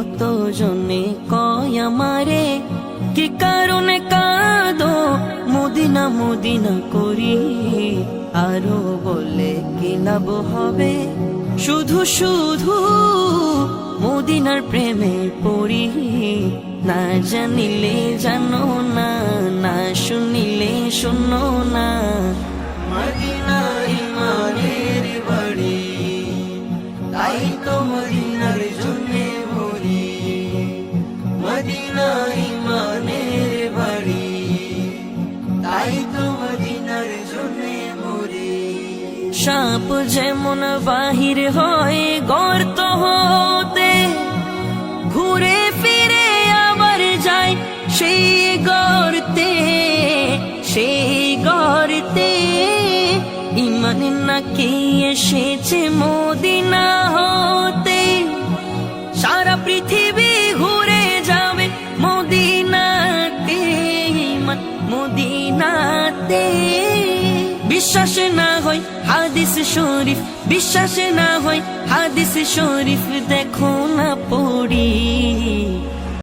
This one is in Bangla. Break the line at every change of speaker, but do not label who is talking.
কত জনে কয় আমারে কি কারণে কাঁদো মদিনা মদিনা করি, আরো বলে কি লাভ হবে শুধু শুধু মদিনার প্রেমে পড়ি। না জানিলে জানো না, না শুনিলে শোনো না, মদিনা ইমানের বাড়ি, তাই তো মদিনার জন্যে মরি। মদিনা ইমানের বাড়ি, তাই তো মদিনার জন্যে মরি। সাপ যেমন বাহির হয় গর্ত হতে, ঘুরে ফিরে আবার যায় সেই গর্তে, সেই গর্তে। ইমান নাকি এসেছে মদিনা হতে, সারা পৃথিবী ঘুরে যাবে মদিনাতে, ইমান মদিনাতে। বিশ্বাস না হয় হাদিস শরীফ, বিশ্বাস না হয় হাদিস শরীফ দেখো না পড়ি।